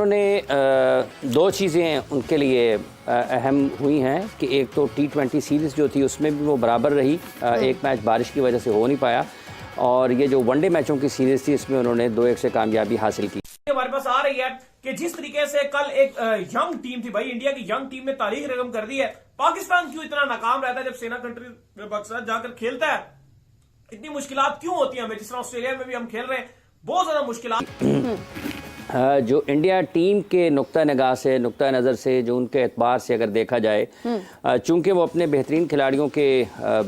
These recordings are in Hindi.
उन्होंने दो चीज़ें उनके लिए अहम हुई हैं कि एक तो T20 सीरीज़ जो थी उसमें भी वो बराबर रही, एक मैच बारिश की वजह से हो नहीं पाया, और ये जो वनडे मैचों की सीरीज़ थी इसमें उन्होंने 2-1 से कामयाबी हासिल की। हमारे पास आ रही है कि जिस तरीके से कल एक यंग टीम थी भाई, इंडिया की यंग टीम ने तारीख रकम कर दी है। पाकिस्तान क्यों इतना नाकाम रहता है जब सेना कंट्री में पाकिस्तान जाकर खेलता है? इतनी मुश्किलात क्यों होती है हमें? जिस तरह ऑस्ट्रेलिया में भी हम खेल रहे हैं, बहुत ज्यादा मुश्किलात। जो इंडिया टीम के नुक्ता निगाह से, नुक्ता नज़र से, जो उनके एतबार से अगर देखा जाए, चूँकि वो अपने बेहतरीन खिलाड़ियों के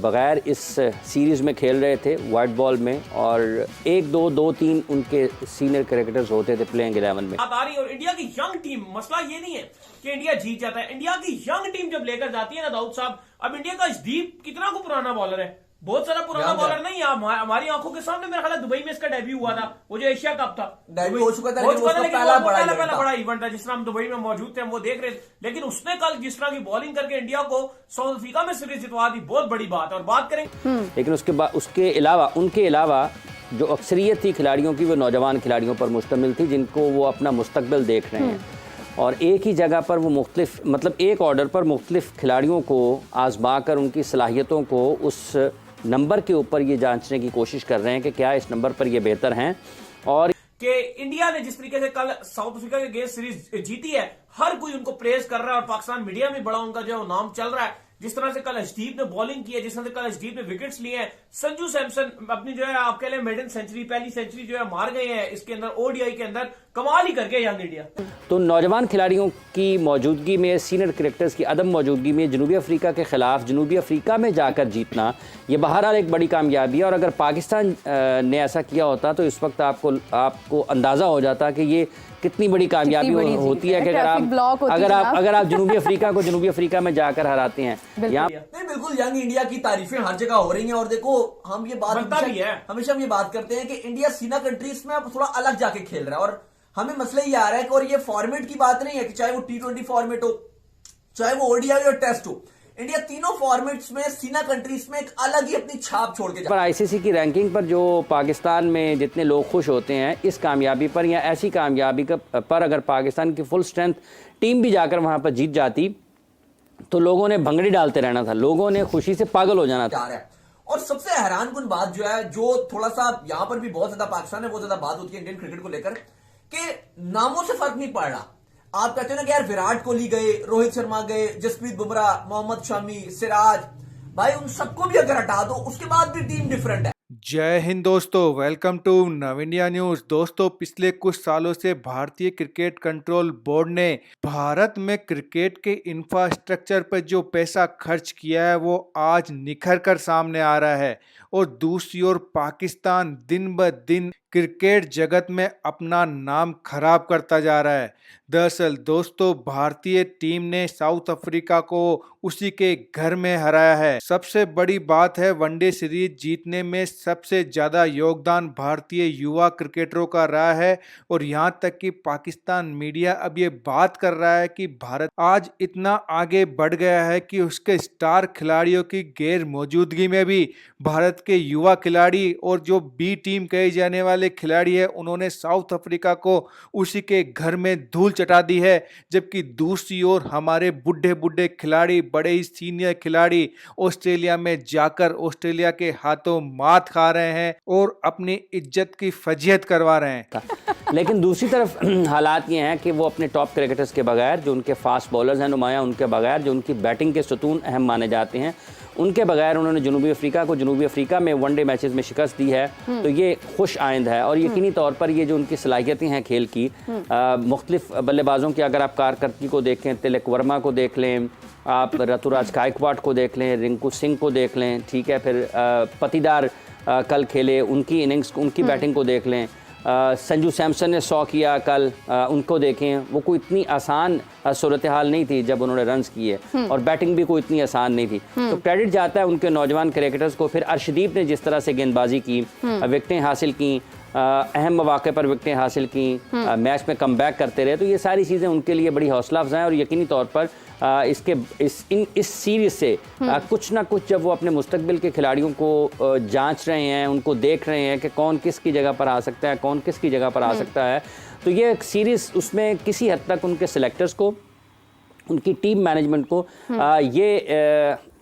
बग़ैर इस सीरीज़ में खेल रहे थे वाइट बॉल में, और 1-2-2-3 उनके सीनियर क्रिकेटर्स होते थे प्लेइंग 11 में। बात आ रही है, और इंडिया की यंग टीम, मसला ये नहीं है कि इंडिया जीत जाता है। इंडिया की यंग टीम जब लेकर जाती है ना दाऊद साहब, अब इंडिया का अर्शदीप कितना को पुराना बॉलर है, बहुत सारा पुराना बॉलर नहीं है। हमारी आंखों के सामने मेरा ख्याल है दुबई में इसका डेब्यू हुआ था, वो जो एशिया कप था, डेब्यू हो चुका था, लेकिन पहला बड़ा इवेंट था। जिस तरह हम दुबई में मौजूद थे, हम वो देख रहे थे, लेकिन उसने कल जिस तरह की बॉलिंग करके इंडिया को साउथ अफ्रीका में सीरीज जितवा दी, बहुत बड़ी बात है। और बात करें लेकिन उसके अलावा उनके अलावा जो अक्सरियत थी खिलाड़ियों की, वो नौजवान खिलाड़ियों पर मुश्तमिल थी, जिनको वो अपना मुस्तकबिल देख रहे हैं, और एक ही जगह पर वो मुख्तलिफ, मतलब एक ऑर्डर पर मुख्तलिफ खिलाड़ियों को आजमा कर उनकी सलाहियतों को उस नंबर के ऊपर ये जांचने की कोशिश कर रहे हैं कि क्या इस नंबर पर ये बेहतर हैं। और कि इंडिया ने जिस तरीके से कल साउथ अफ्रीका के अगेंस्ट सीरीज जीती है, हर कोई उनको प्रेज कर रहा है, और पाकिस्तान मीडिया में बड़ा उनका जो नाम चल रहा है। जिस तरह से कल अर्शदीप ने बॉलिंग की है, जिस तरह से कल अर्शदीप ने विकेट्स लिए हैं, संजू सैमसन अपनी जो है आप कह लें मेडन सेंचुरी, पहली सेंचुरी जो है मार गए हैं इसके अंदर, ओडीआई के अंदर कमाल ही करके यंग इंडिया। तो नौजवान खिलाड़ियों की मौजूदगी में, सीनियर क्रिकेटर्स की अदम मौजूदगी में जनूबी अफ्रीका के खिलाफ जनूबी अफ्रीका में जाकर जीतना, ये बहरहाल एक बड़ी कामयाबी है। और अगर पाकिस्तान ने ऐसा किया होता तो इस वक्त आपको अंदाज़ा हो जाता कि ये कितनी बड़ी कामयाबी होती है कि अगर आप जनूबी अफ्रीका को जनूबी अफ्रीका में जाकर हराते हैं। नहीं, बिल्कुल यंग इंडिया की तारीफें हर जगह हो रही हैं। और देखो, हम ये बात हमेशा हम ये बात करते हैं कि इंडिया सीना कंट्रीज में अब थोड़ा अलग जाके खेल रहा है, और हमें मसला ये आ रहा है कि, और ये फॉर्मेट की बात नहीं है कि चाहे वो T20 फॉर्मेट हो, चाहे वो ओडीआई और टेस्ट हो, इंडिया तीनों फॉर्मेट्स में सीना कंट्रीज में एक अलग ही अपनी छाप छोड़ के पर आईसीसी की रैंकिंग पर जो पाकिस्तान में जितने लोग खुश होते हैं इस कामयाबी पर, या ऐसी कामयाबी पर अगर पाकिस्तान की फुल स्ट्रेंथ टीम भी जाकर वहां पर जीत जाती तो लोगों ने भंगड़ी डालते रहना था, लोगों ने खुशी से पागल हो जाना था। और सबसे हैरानकुन बात जो है, जो थोड़ा सा यहां पर भी बहुत ज्यादा पाकिस्तान में बहुत ज्यादा बात होती है इंडियन क्रिकेट को लेकर, कि नामों से फर्क नहीं पड़ रहा। आप कहते हो ना कि यार विराट कोहली गए, रोहित शर्मा गए, जसप्रीत बुमराह, मोहम्मद शमी, सिराज, भाई उन सबको भी अगर हटा दो उसके बाद भी टीम डिफरेंट है। जय हिंद दोस्तों, वेलकम टू नव इंडिया न्यूज़। दोस्तों, पिछले कुछ सालों से भारतीय क्रिकेट कंट्रोल बोर्ड ने भारत में क्रिकेट के इंफ्रास्ट्रक्चर पर जो पैसा खर्च किया है वो आज निखर कर सामने आ रहा है, और दूसरी ओर पाकिस्तान दिन ब दिन क्रिकेट जगत में अपना नाम खराब करता जा रहा है। दरअसल दोस्तों, भारतीय टीम ने साउथ अफ्रीका को उसी के घर में हराया है। सबसे बड़ी बात है, वनडे सीरीज जीतने में सबसे ज्यादा योगदान भारतीय युवा क्रिकेटरों का रहा है, और यहाँ तक कि पाकिस्तान मीडिया अब ये बात कर रहा है कि भारत आज इतना आगे बढ़ गया है कि उसके स्टार खिलाड़ियों की गैर मौजूदगी में भी भारत के युवा खिलाड़ी और जो बी टीम कहे जाने वाले खिलाड़ी है, उन्होंने साउथ अफ्रीका को उसी के घर में धूल चटा दी है। जबकि दूसरी ओर हमारे बुढ़े बुढ़े खिलाड़ी, बड़े ही सीनियर खिलाड़ी ऑस्ट्रेलिया में जाकर ऑस्ट्रेलिया के हाथों मात खा रहे हैं और अपनी इज्जत की फजीहत करवा रहे हैं। लेकिन दूसरी तरफ हालात ये हैं कि वो अपने टॉप क्रिकेटर्स के बगैर, जो उनके फास्ट बॉलर्स हैं नुमायां, उनके बगैर, जो उनकी बैटिंग के सतून अहम माने जाते हैं, उनके बगैर उन्होंने जनूबी अफ्रीका को जनूबी अफ्रीका में वनडे मैचेस में शिकस्त दी है। तो ये खुश आइंद है, और यकीनी तौर पर ये जो उनकी सलाहियतें हैं खेल की, मुख्तलिफ बल्लेबाजों की अगर आप कारकर्दगी को देखें, तिलक वर्मा को देख लें, आप ऋतुराज गायकवाड को देख लें, रिंकू सिंह को देख लें, ठीक है, फिर पतीदार कल खेले, उनकी इनिंग्स, उनकी बैटिंग को देख लें, संजू सैमसन ने 100 किया कल, उनको देखें, वो कोई इतनी आसान सूरत हाल नहीं थी जब उन्होंने रन्स किए, और बैटिंग भी कोई इतनी आसान नहीं थी। तो क्रेडिट जाता है उनके नौजवान क्रिकेटर्स को। फिर अर्शदीप ने जिस तरह से गेंदबाजी की, विकेटें हासिल की, अहम मौके पर विकेटें हासिल की, मैच में कम बैक करते रहे, तो ये सारी चीज़ें उनके लिए बड़ी हौसला अफजा हैं। और यकीनी तौर पर इस सीरीज से कुछ ना कुछ, जब वो अपने मुस्तकबिल के खिलाड़ियों को जांच रहे हैं, उनको देख रहे हैं कि कौन किसकी जगह पर आ सकता है, कौन किसकी जगह पर आ सकता है, तो ये एक सीरीज़ उसमें किसी हद तक उनके सिलेक्टर्स को, उनकी टीम मैनेजमेंट को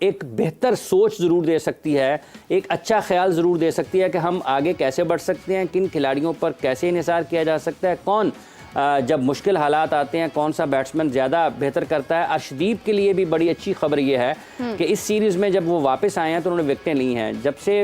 एक बेहतर सोच ज़रूर दे सकती है, एक अच्छा ख्याल ज़रूर दे सकती है कि हम आगे कैसे बढ़ सकते हैं, किन खिलाड़ियों पर कैसे इन्हिसार किया जा सकता है, कौन जब मुश्किल हालात आते हैं कौन सा बैट्समैन ज़्यादा बेहतर करता है। अर्शदीप के लिए भी बड़ी अच्छी खबर ये है कि इस सीरीज़ में जब वो वापस आए हैं तो उन्होंने विकेटें ली हैं। जब से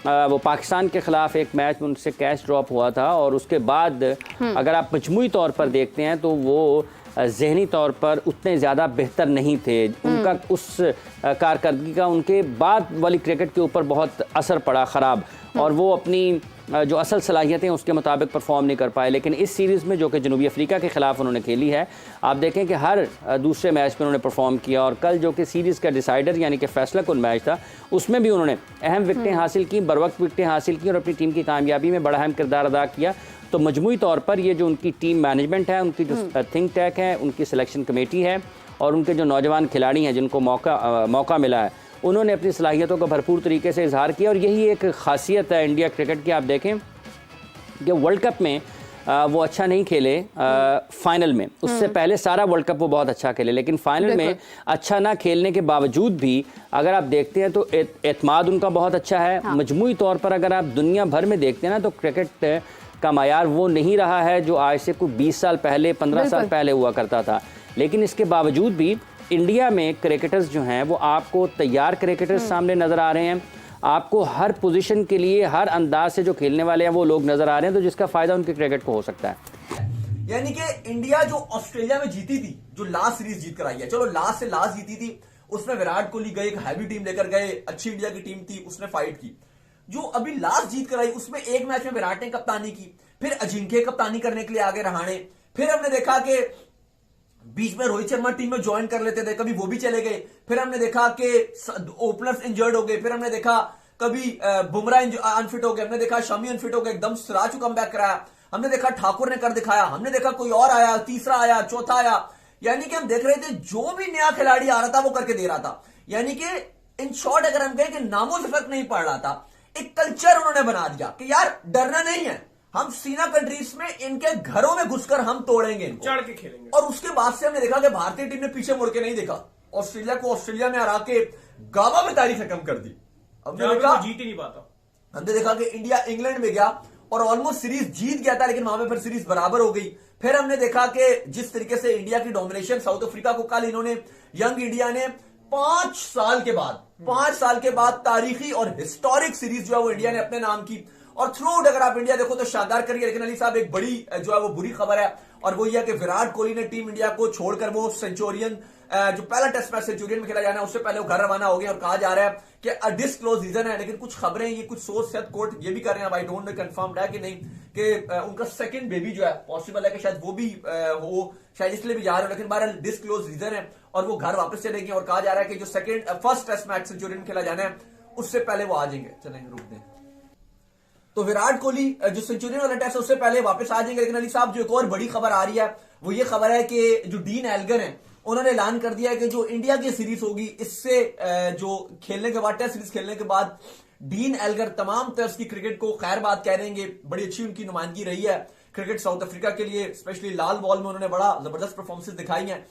वो पाकिस्तान के ख़िलाफ़ एक मैच में उनसे कैच ड्रॉप हुआ था और उसके बाद अगर आप मजमूई तौर पर देखते हैं तो वो ज़हनी तौर पर उतने ज़्यादा बेहतर नहीं थे। उनका उस कारकर्दगी का उनके बाद वाली क्रिकेट के ऊपर बहुत असर पड़ा ख़राब, और वो अपनी जो असल सलाहियतें उसके मुताबिक परफॉर्म नहीं कर पाए। लेकिन इस सीरीज़ में जो कि जनूबी अफ्रीका के ख़िलाफ़ उन्होंने खेली है, आप देखें कि हर दूसरे मैच में उन्होंने परफॉर्म किया, और कल जो कि सीरीज़ का डिसाइडर यानी कि फैसला कुन मैच था उसमें भी उन्होंने अहम विकेटें हासिल की, बरवक्त विकेटें हासिल की और अपनी टीम की कामयाबी में बड़ा अहम किरदार अदा किया। तो मजमूई तौर पर ये जो उनकी टीम मैनेजमेंट है, उनकी जो थिंक टैंक है, उनकी सिलेक्शन कमेटी है और उनके जो नौजवान खिलाड़ी हैं जिनको मौका मिला है, उन्होंने अपनी सलाहियतों का भरपूर तरीके से इजहार किया। और यही एक खासियत है इंडिया क्रिकेट की। आप देखें कि वर्ल्ड कप में वो अच्छा नहीं खेले फाइनल में, उससे पहले सारा वर्ल्ड कप वो बहुत अच्छा खेले, लेकिन फाइनल में अच्छा ना खेलने के बावजूद भी अगर आप देखते हैं तो एतमाद उनका बहुत अच्छा है। हाँ। मजमूई तौर पर अगर आप दुनिया भर में देखते हैं ना तो क्रिकेट का मायार वो नहीं रहा है जो आज से कोई 20 साल पहले 15 साल पहले हुआ करता था। लेकिन इसके बावजूद भी इंडिया में क्रिकेटर्स जो हैं वो आपको तैयार क्रिकेटर्स सामने नज़र आ रहे हैं, आपको हर पोजीशन के लिए हर अंदाज से जो खेलने वाले हैं वो लोग नज़र आ रहे हैं, तो जिसका फ़ायदा उनके क्रिकेट को हो सकता है। यानी कि इंडिया जो ऑस्ट्रेलिया में जीती थी, जो लास्ट सीरीज जीत कर आई है, चलो लास्ट से लास्ट जीती थी, उसमें विराट कोहली गए, एक हैवी टीम लेकर गए, अच्छी इंडिया की टीम थी, उसने फाइट की। जो अभी लास्ट जीत कर आई उसमें एक मैच में विराट ने कप्तानी की, फिर अजिंक्य कप्तानी करने के लिए आगे रहाणे, फिर हमने देखा कि बीच में रोहित शर्मा टीम में ज्वाइन कर लेते थे, कभी वो भी चले गए, फिर हमने देखा कि ओपनर्स इंजर्ड हो गए, फिर हमने देखा कभी बुमराह अनफिट हो गए, हमने देखा शमी अनफिट हो गए, एकदम सिराज को कमबैक कराया, हमने देखा ठाकुर ने कर दिखाया, हमने देखा कोई और आया, तीसरा आया, चौथा आया। यानी कि हम देख रहे थे जो भी नया खिलाड़ी आ रहा था वो करके दे रहा था। यानी कि इन शॉर्ट अगर हम कहें कि नामों से फर्क नहीं पड़ रहा था, एक कल्चर उन्होंने बना दिया कि यार डरना नहीं है, हम सीना कंट्रीज में इनके घरों में घुसकर हम तोड़ेंगे, चढ़ के खेलेंगे। और उसके बाद से हमने देखा कि भारतीय टीम ने पीछे मुड़ के नहीं देखा, ऑस्ट्रेलिया को ऑस्ट्रेलिया में हरा के गावा में तारीख खत्म कर दी। हमने देखा जीत ही नहीं पाता। हमने देखा कि इंडिया इंग्लैंड में गया और ऑलमोस्ट सीरीज जीत गया था, लेकिन वहां पे फिर सीरीज बराबर हो गई। फिर हमने देखा कि जिस तरीके से इंडिया की डोमिनेशन, साउथ अफ्रीका को कल इन्होंने यंग इंडिया ने 5 साल के बाद तारीखी और हिस्टोरिक सीरीज जो है वो इंडिया ने अपने नाम की। और थ्रू आउट अगर आप इंडिया देखो तो शानदार करिए, लेकिन अली साहब एक बड़ी जो है वो बुरी खबर है, और वो यह कि विराट कोहली ने टीम इंडिया को छोड़कर वो सेंचुरियन जो पहला टेस्ट मैच सेंचुरियन में खेला जाना है उससे पहले वो घर रवाना हो गए, और कहा जा रहा है कि अडिस्क्लोज रीजन है। लेकिन कुछ खबरें, ये कुछ सोर्स शायद कोर्ट ये भी कर रहे हैं, आई डोंट नो कंफर्म्ड है कि नहीं, कि उनका सेकंड बेबी जो है पॉसिबल है कि शायद वो भी हो, शायद इसलिए भी जा रहे हो, लेकिन बहरहाल डिस्क्लोज रीजन है और वो घर वापस चलेंगे। और कहा जा रहा है कि जो फर्स्ट टेस्ट मैच सेंचुरियन खेला जाना है उससे पहले वो आ जाएंगे। चलेंगे रुक दें, तो विराट कोहली जो सेंचुरियन वाला टेस्ट है उससे पहले वापस आ जाएंगे। लेकिन अली साहब जो एक और बड़ी खबर आ रही है वो ये खबर है कि जो डीन एल्गर है उन्होंने ऐलान कर दिया है कि जो इंडिया की सीरीज होगी इससे जो खेलने के बाद, टेस्ट सीरीज खेलने के बाद, डीन एल्गर तमाम तरह की क्रिकेट को खैर बात कह देंगे। बड़ी अच्छी उनकी नुमाइंदगी रही है क्रिकेट साउथ अफ्रीका के लिए, स्पेशली लाल बॉल में उन्होंने बड़ा जबरदस्त परफॉर्मेंस दिखाई है।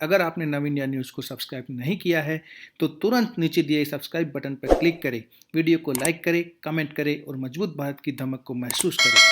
अगर आपने नव इंडिया न्यूज़ को सब्सक्राइब नहीं किया है तो तुरंत नीचे दिए सब्सक्राइब बटन पर क्लिक करें, वीडियो को लाइक करें, कमेंट करें और मजबूत भारत की धमक को महसूस करें।